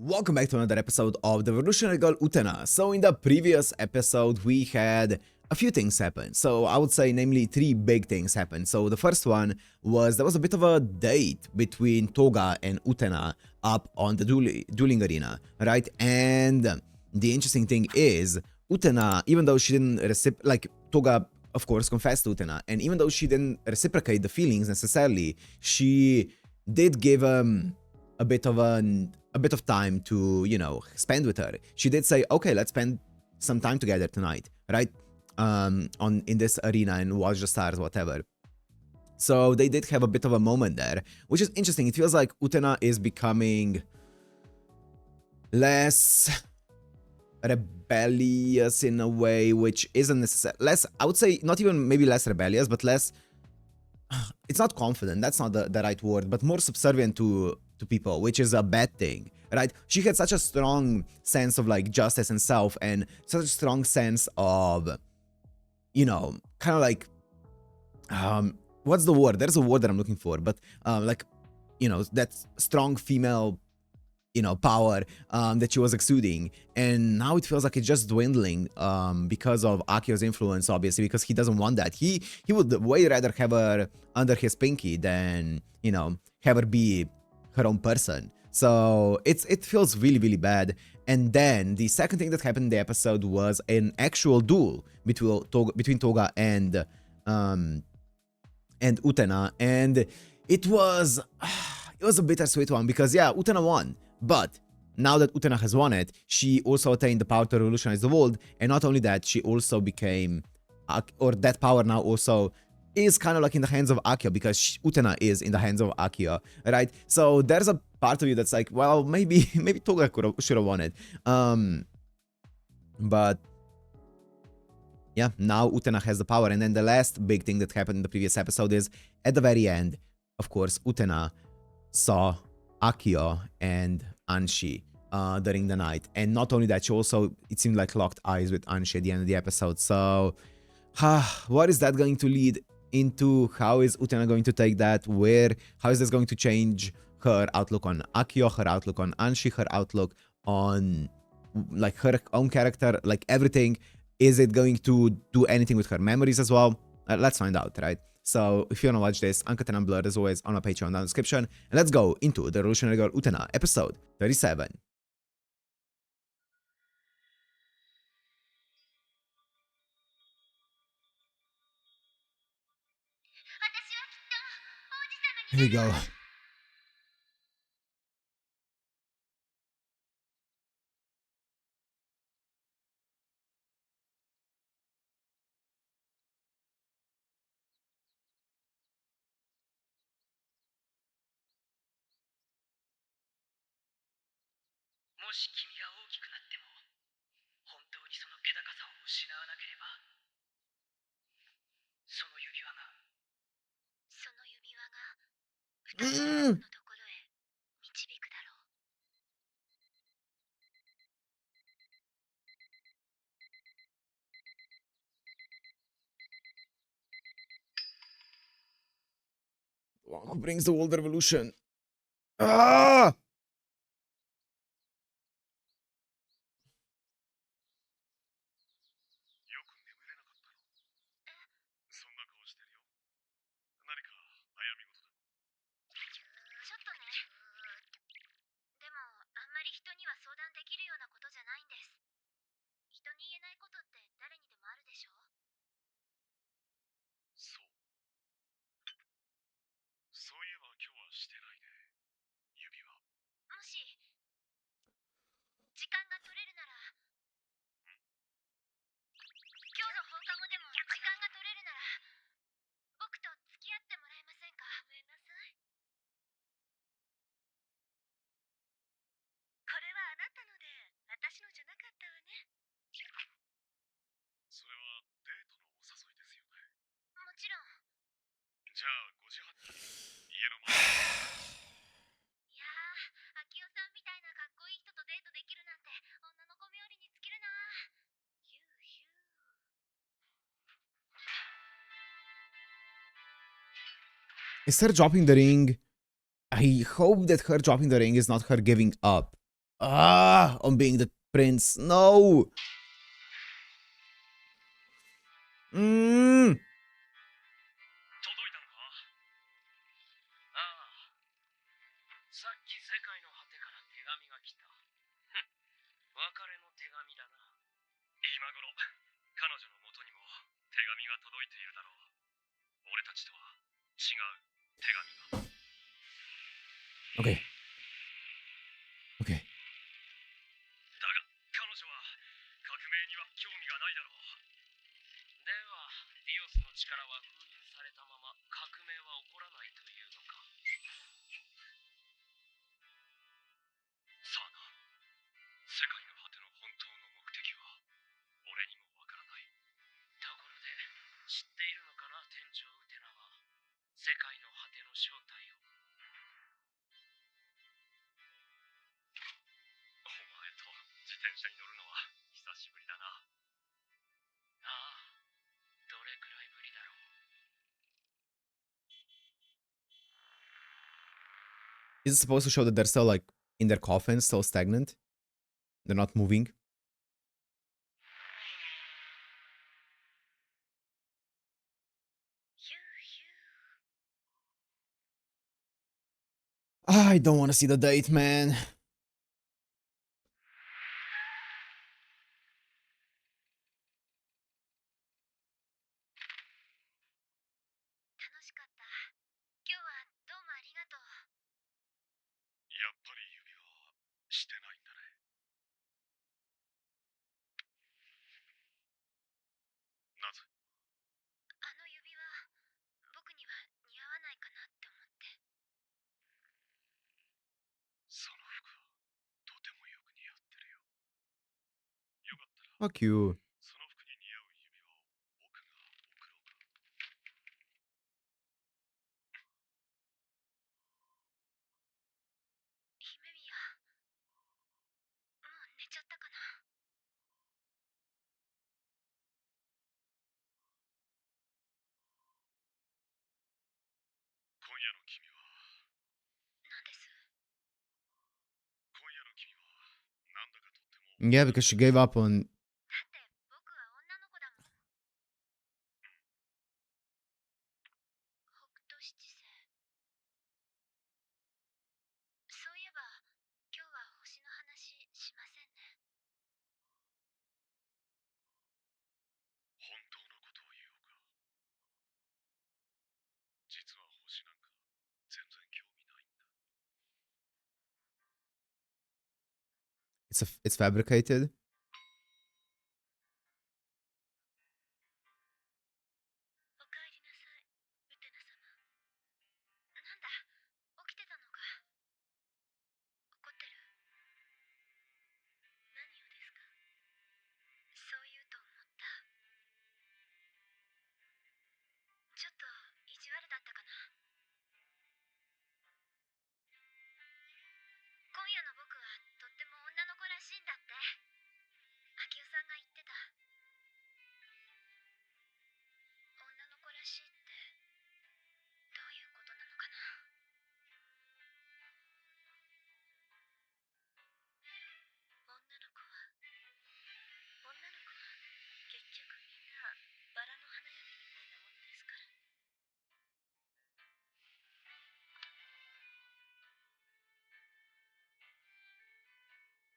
Welcome back to another episode of the Revolutionary Girl Utena. So in the previous episode we had a few things happen. So I would say namely three big things happened. So the first one was there was a bit of a date between Toga and Utena up on the dueling arena, right? And the interesting thing is Utena, even though she didn't Toga of course confessed to Utena, and even though she didn't reciprocate the feelings necessarily, she did give a bit of time to, you know, spend with her. She did say, okay, let's spend some time together tonight, right? In this arena and watch the stars, whatever. So they did have a bit of a moment there, which is interesting. It feels like Utena is becoming less rebellious in a way, which isn't necessarily less, I would say not even maybe less rebellious, but less, it's not confident, that's not the right word, but more subservient to people, which is a bad thing, right? She had such a strong sense of like justice and self, and such a strong sense of, you know, kind of like, what's the word? There's a word that I'm looking for, but like, you know, that strong female, you know, power that she was exuding, and now it feels like it's just dwindling because of Akio's influence, obviously, because he doesn't want that. He would way rather have her under his pinky than, you know, have her be her own person. So it feels really bad. And then the second thing that happened in the episode was an actual duel between Toga and Utena, and it was a bittersweet one because yeah, Utena won, but now that Utena has won it, she also attained the power to revolutionize the world, and not only that, she also became, or that power now also is kind of like in the hands of Akio, because Utena is in the hands of Akio, right? So there's a part of you that's like, well, maybe Toga should have won it. But yeah, now Utena has the power. And then the last big thing that happened in the previous episode is at the very end, of course, Utena saw Akio and Anshi during the night. And not only that, she also, it seemed like, locked eyes with Anshi at the end of the episode. So what is that going to lead into? How is Utena going to take that? How is this going to change her outlook on Akio, her outlook on Anshi, her outlook on like her own character, like everything? Is it going to do anything with her memories as well? Let's find out, right? So if you want to watch this, Uncut and Unblurred as always on my Patreon down in the description. And let's go into the Revolutionary Girl Utena episode 37. Here we go. What brings the world revolution? Ah! Is her dropping the ring? I hope that her dropping the ring is not her giving up On being the prince. No! オッケー。オッケー。Is it supposed to show that they're still like in their coffins, still stagnant? They're not moving? I don't want to see the date, man. Fuck you. Yeah, because she gave up on... It's fabricated.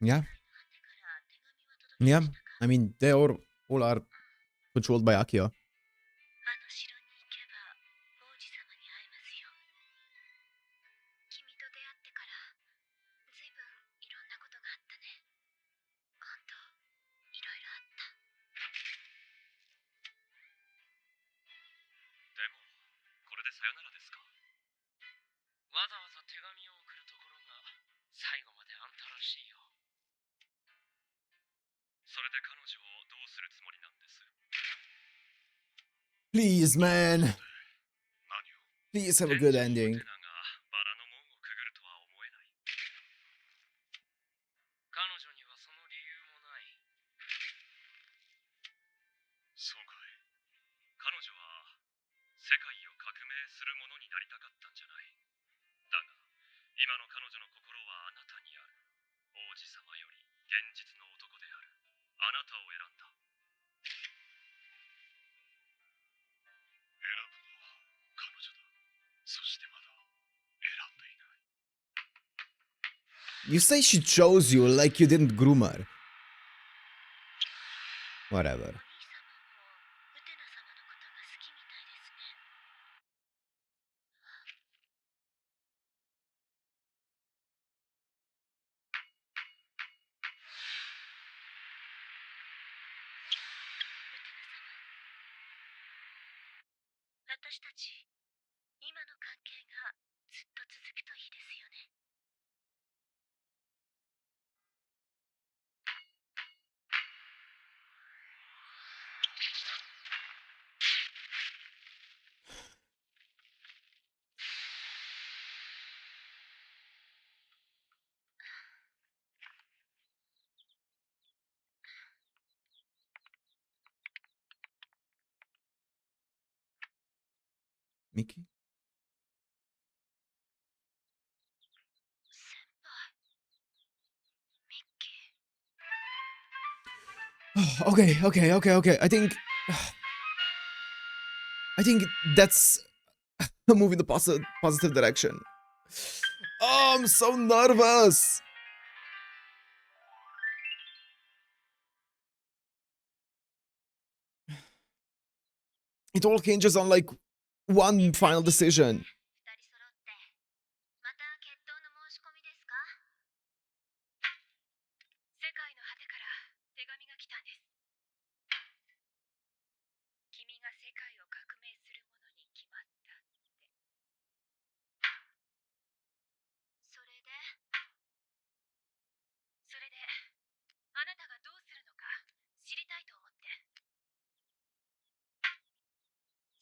Yeah. Yeah. I mean, they all are controlled by Akio. Please, man. Please have a good ending. You say she chose you like you didn't groom her. Whatever. Mickey? Okay. I think that's a move in the positive direction. Oh, I'm so nervous. It all hinges on like one final decision.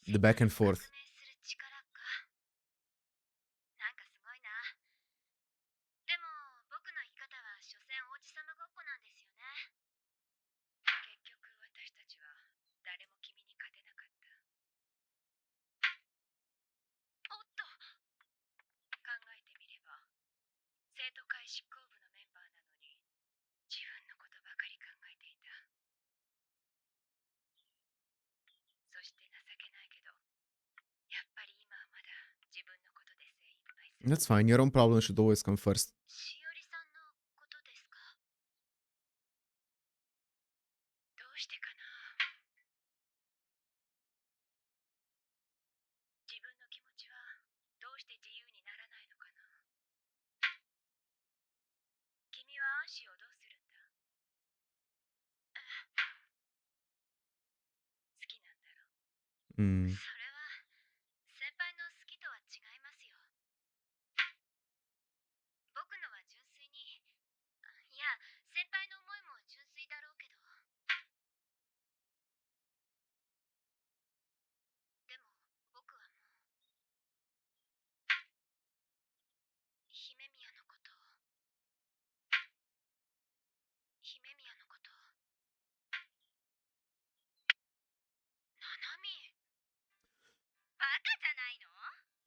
The back and forth. That's fine. Your own problem should always come first. Mm.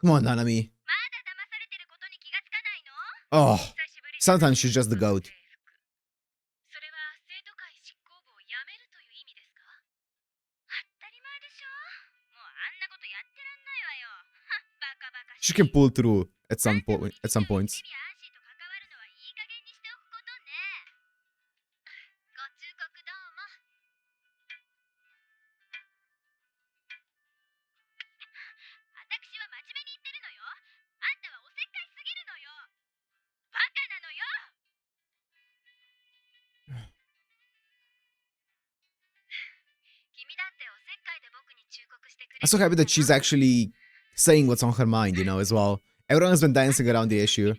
Come on, Nanami. Oh, sometimes she's just the goat. She can pull through at some points. I'm so happy that she's actually saying what's on her mind, you know, as well. Everyone has been dancing around the issue.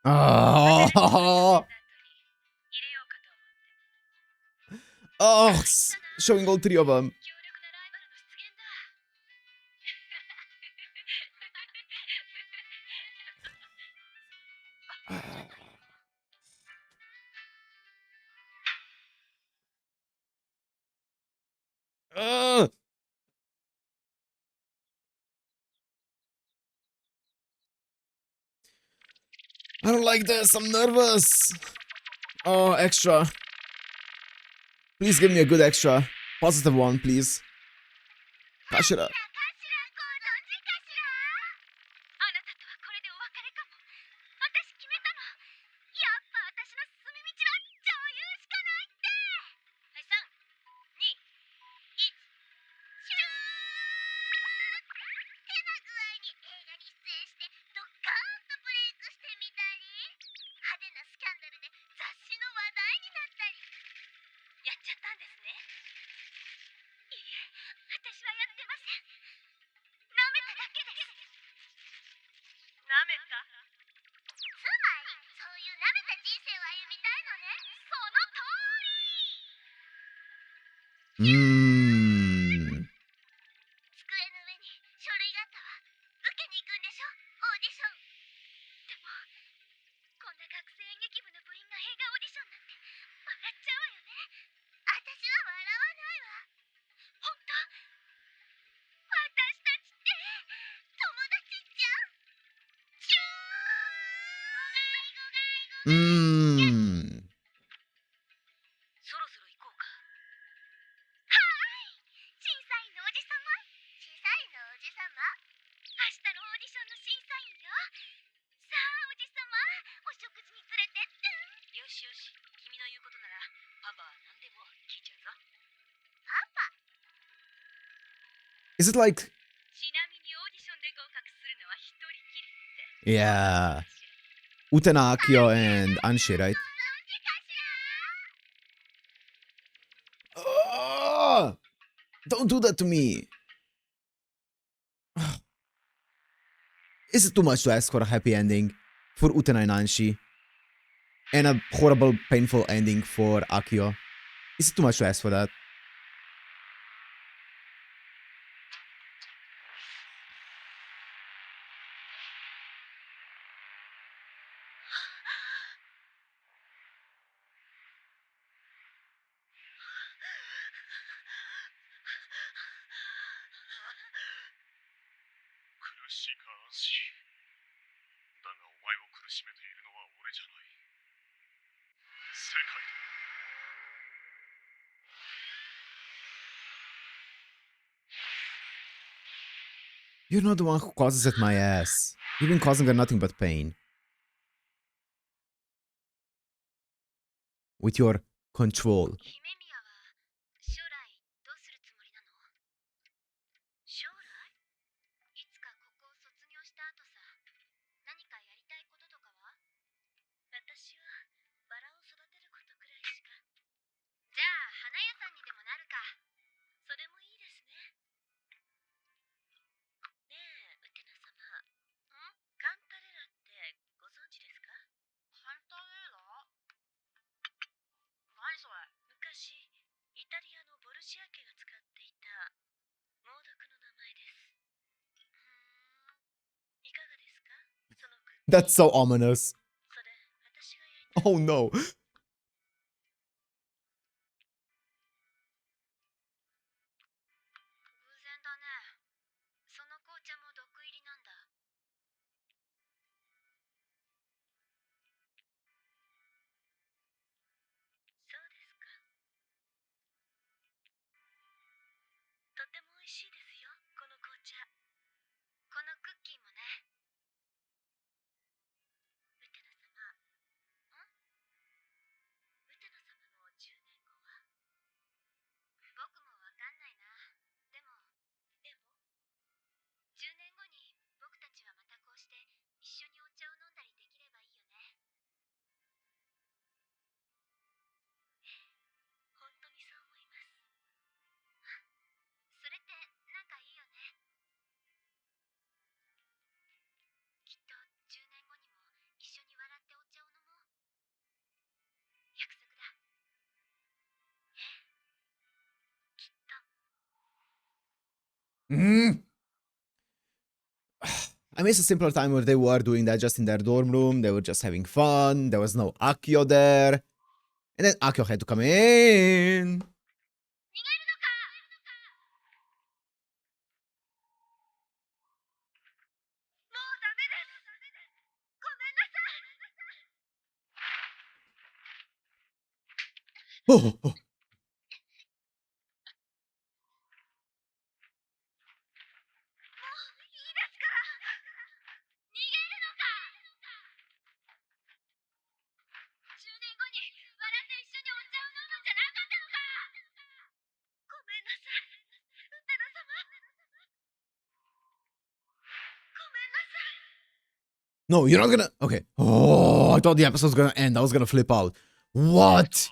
Oh, oh, showing all three of them. Ugh. I don't like this. I'm nervous. Oh, extra. Please give me a good extra. Positive one, please. Kashira. 'Is it like... Yeah. Utena, Akio, and Anshi, right? Oh, don't do that to me. Is it too much to ask for a happy ending for Utena and Anshi? And a horrible, painful ending for Akio? Is it too much to ask for that? You're not the one who causes it, my ass. You've been causing her nothing but pain. With your control. That's so ominous. Oh no. Mm. I miss a simpler time where they were doing that just in their dorm room. They were just having fun. There was no Akio there. And then Akio had to come in. Oh, oh. No, you're not gonna. Okay. Oh, I thought the episode was gonna end. I was gonna flip out. What?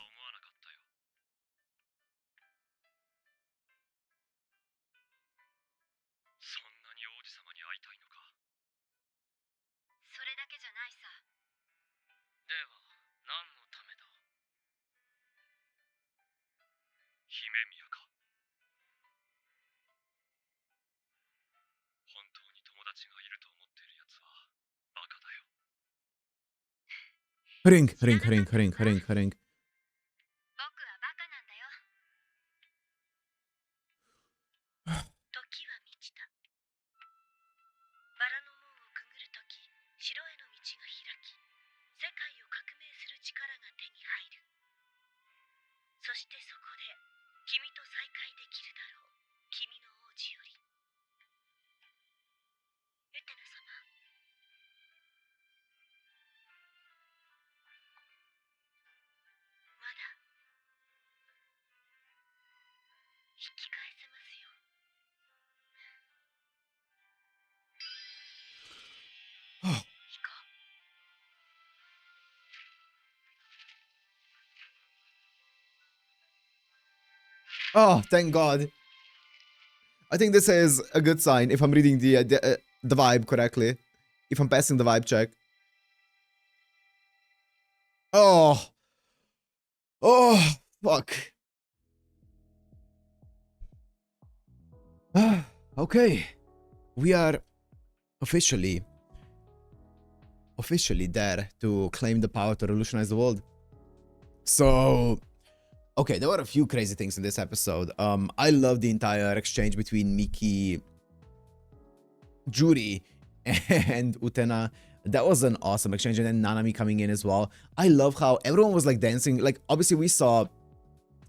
Ring, ring, ring, ring, ring, ring. Oh, thank God. I think this is a good sign if I'm reading the vibe correctly. If I'm passing the vibe check. Oh. Oh, fuck. Okay. We are officially there to claim the power to revolutionize the world. So, okay, there were a few crazy things in this episode. I love the entire exchange between Miki, Juri, and Utena. That was an awesome exchange. And then Nanami coming in as well. I love how everyone was like dancing. Like, obviously we saw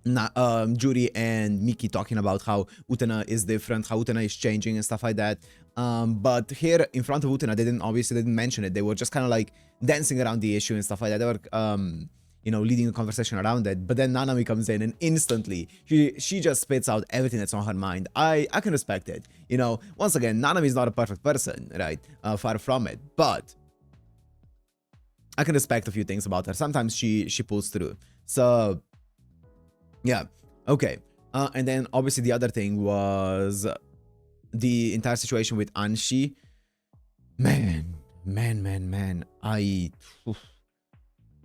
Juri and Miki talking about how Utena is different, how Utena is changing and stuff like that. But here in front of Utena, they didn't mention it. They were just kind of like dancing around the issue and stuff like that. They were you know, leading the conversation around it. But then Nanami comes in and instantly she just spits out everything that's on her mind. I can respect it. You know, once again, Nanami is not a perfect person, right? Far from it. But I can respect a few things about her. Sometimes she pulls through. So yeah, okay. And then obviously the other thing was the entire situation with Anshi. Man.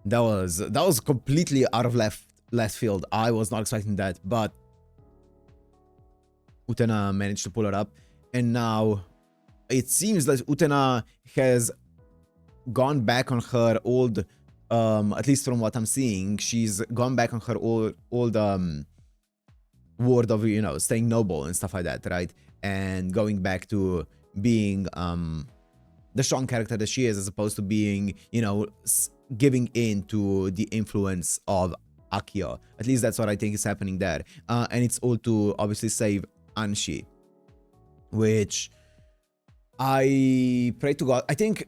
That was completely out of left field. I was not expecting that, but Utena managed to pull her up, and now it seems that Utena has gone back on her old, at least from what I'm seeing, she's gone back on her old word of, you know, staying noble and stuff like that, right? And going back to being the strong character that she is, as opposed to being, you know, giving in to the influence of Akio. At least that's what I think is happening there. And it's all to obviously save Anshi, which I pray to God. I think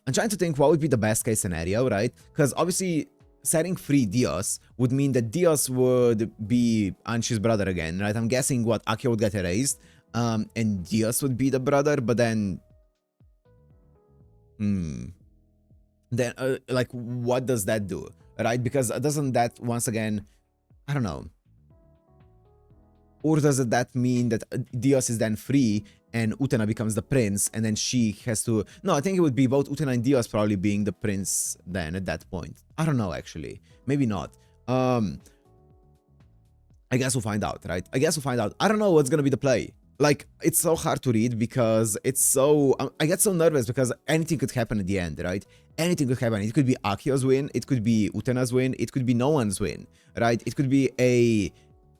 I'm trying to think what would be the best case scenario, right? Because obviously setting free Dios would mean that Dios would be Anshi's brother again, right? I'm guessing what Akio would get erased, and Dios would be the brother, but then like, what does that do, right? Because doesn't that, once again, I don't know, or does that mean that Dios is then free and Utena becomes the prince, and then she has to... No, I think it would be both Utena and Dios probably being the prince then at that point. I don't know, actually. Maybe not. I guess we'll find out, right? I guess we'll find out. I don't know what's gonna be the play. like it's so hard to read because it's so I get so nervous because anything could happen at the end, right? Anything could happen. It could be Akio's win, it could be Utena's win, it could be no one's win, right? It could be a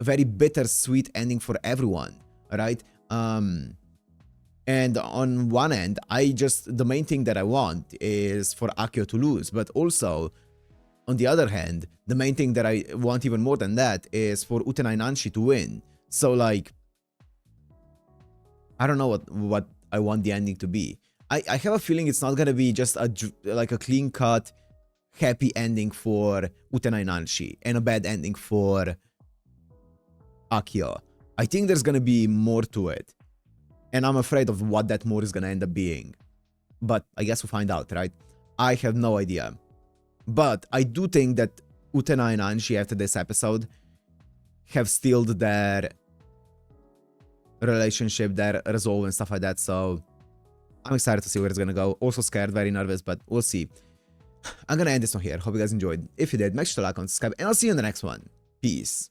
very bittersweet ending for everyone, right? And on one end, the main thing that I want is for Akio to lose, but also on the other hand, the main thing that I want even more than that is for Utena and Anshi to win. So like, I don't know what I want the ending to be. I have a feeling it's not gonna be just like a clean cut, happy ending for Utena and Anshi and a bad ending for Akio. I think there's gonna be more to it. And I'm afraid of what that more is gonna end up being. But I guess we'll find out, right? I have no idea. But I do think that Utena and Anshi after this episode have stilled their relationship, their resolve and stuff like that. So I'm excited to see where it's gonna go. Also scared, very nervous, but we'll see. I'm gonna end this one here. Hope you guys enjoyed. If you did, make sure to like and subscribe, and I'll see you in the next one. Peace.